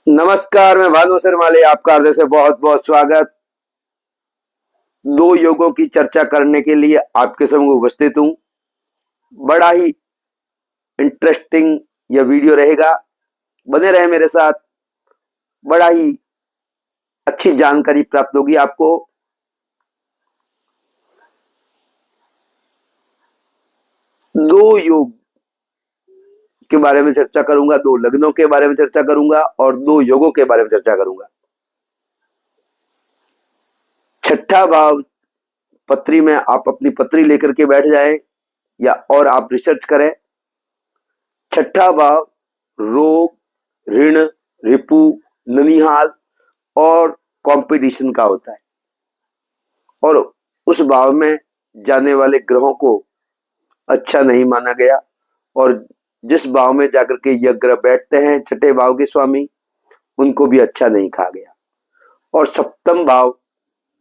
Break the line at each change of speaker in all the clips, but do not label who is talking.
नमस्कार, मैं भानु शर्माले आपका हृदय से बहुत बहुत स्वागत। दो योगों की चर्चा करने के लिए आपके समूह उपस्थित हूं। बड़ा ही इंटरेस्टिंग यह वीडियो रहेगा, बने रहे मेरे साथ। बड़ा ही अच्छी जानकारी प्राप्त होगी आपको। दो योग के बारे में चर्चा करूंगा, दो लग्नों के बारे में चर्चा करूंगा और दो योगों के बारे में चर्चा करूंगा। छठा भाव पत्री में आप अपनी पत्री लेकर के बैठ जाएं या और आप रिसर्च करें। छठा भाव रोग, ऋण, रिपु, ननिहाल और कंपटीशन का होता है और उस भाव में जाने वाले ग्रहों को अच्छा नहीं माना गया और जिस भाव में जाकर के यह ग्रह बैठते हैं छठे भाव के स्वामी, उनको भी अच्छा नहीं कहा गया। और सप्तम भाव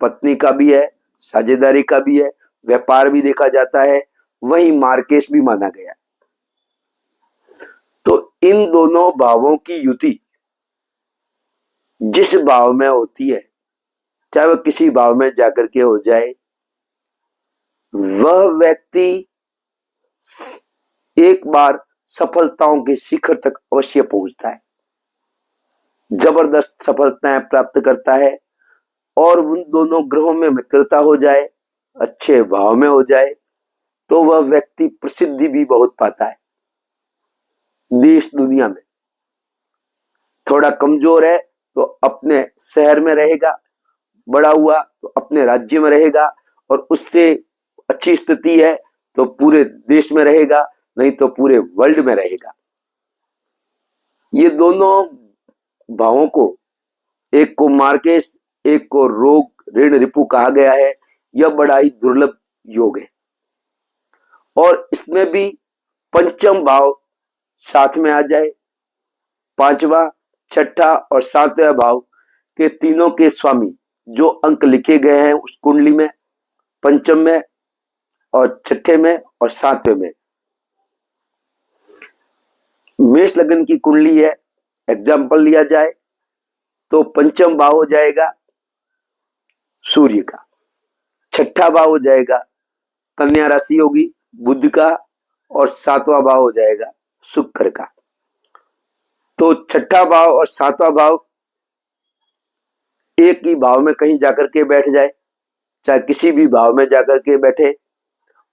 पत्नी का भी है, साझेदारी का भी है, व्यापार भी देखा जाता है, वहीं मार्केश भी माना गया। तो इन दोनों भावों की युति जिस भाव में होती है, चाहे वह किसी भाव में जाकर के हो जाए, वह व्यक्ति एक बार सफलताओं के शिखर तक अवश्य पहुंचता है, जबरदस्त सफलताएं प्राप्त करता है। और उन दोनों ग्रहों में मित्रता हो जाए, अच्छे भाव में हो जाए, तो वह व्यक्ति प्रसिद्धि भी बहुत पाता है देश दुनिया में। थोड़ा कमजोर है तो अपने शहर में रहेगा, बड़ा हुआ तो अपने राज्य में रहेगा और उससे अच्छी स्थिति है तो पूरे देश में रहेगा, नहीं तो पूरे वर्ल्ड में रहेगा। ये दोनों भावों को, एक को मार्केश, एक को रोग, ऋण, रिपु कहा गया है। यह बड़ा ही दुर्लभ योग है और इसमें भी पंचम भाव साथ में आ जाए, पांचवा, छठा और सातवां भाव के तीनों के स्वामी जो अंक लिखे गए हैं उस कुंडली में, पंचम में और छठे में और सातवें में। मेष लग्न की कुंडली है, एग्जाम्पल लिया जाए तो पंचम भाव हो जाएगा सूर्य का, छठा भाव हो जाएगा कन्या राशि होगी बुध का और सातवां भाव हो जाएगा शुक्र का। तो छठा भाव और सातवां भाव एक ही भाव में कहीं जाकर के बैठ जाए, चाहे किसी भी भाव में जाकर के बैठे,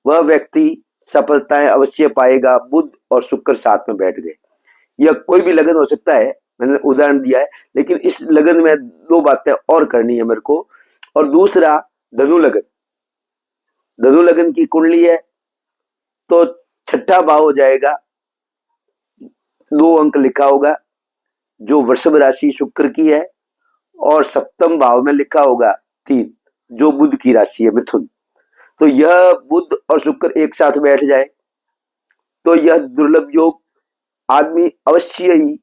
वह व्यक्ति सफलताएं अवश्य पाएगा। बुध और शुक्र साथ में बैठ गए, यह कोई भी लगन हो सकता है, मैंने उदाहरण दिया है, लेकिन इस लगन में दो बातें और करनी है मेरे को। और दूसरा धनु लगन, धनु लगन की कुंडली है तो छठा भाव हो जाएगा, दो अंक लिखा होगा जो वृषभ राशि शुक्र की है और सप्तम भाव में लिखा होगा 3 जो बुध की राशि है मिथुन। तो यह बुध और शुक्र एक साथ बैठ जाए तो यह दुर्लभ योग, आदमी अवश्य ही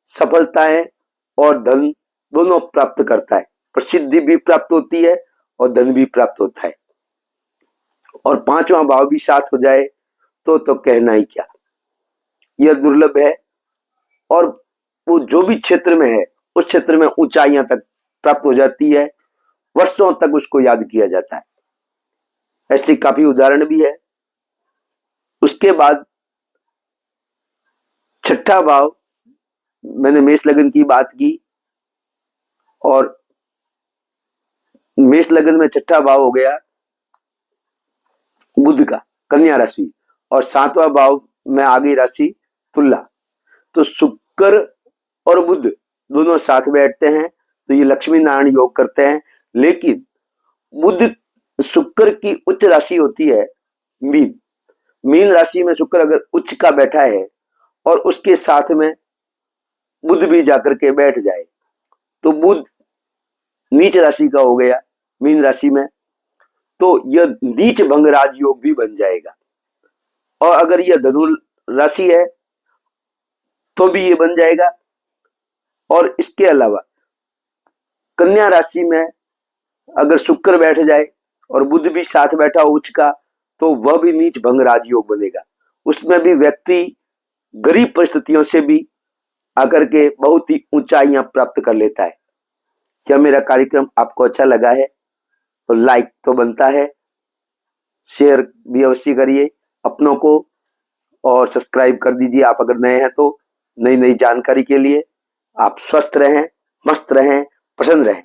सफलताएं और धन दोनों प्राप्त करता है, प्रसिद्धि भी प्राप्त होती है और धन भी प्राप्त होता है। और पांचवा भाव भी साथ हो जाए तो कहना ही क्या, यह दुर्लभ है। और वो जो भी क्षेत्र में है उस क्षेत्र में ऊंचाइयां तक प्राप्त हो जाती है, वर्षों तक उसको याद किया जाता है। ऐसे काफी उदाहरण भी है। उसके बाद छठा भाव, मैंने मेष लगन की बात की और मेष लगन में छठा भाव हो गया बुध का, कन्या राशि, और सातवां भाव में आ गई राशि तुला। तो शुक्र और बुध दोनों साथ बैठते हैं तो ये लक्ष्मी नारायण योग करते हैं। लेकिन बुध, शुक्र की उच्च राशि होती है मीन, मीन राशि में शुक्र अगर उच्च का बैठा है और उसके साथ में बुध भी जाकर के बैठ जाए तो बुध नीच राशि का हो गया मीन राशि में, तो यह नीच भंगराज योग भी बन जाएगा। और अगर यह धनु राशि है तो भी ये बन जाएगा। और इसके अलावा कन्या राशि में अगर शुक्र बैठ जाए और बुध भी साथ बैठा हो उच्च का तो वह भी नीच भंगराज योग बनेगा। उसमें भी व्यक्ति गरीब परिस्थितियों से भी आकर के बहुत ही ऊंचाइयां प्राप्त कर लेता है। यह मेरा कार्यक्रम आपको अच्छा लगा है तो लाइक तो बनता है, शेयर भी अवश्य करिए अपनों को, और सब्सक्राइब कर दीजिए आप अगर नए हैं तो। नई नई जानकारी के लिए आप स्वस्थ रहें, मस्त रहें, प्रसन्न रहें।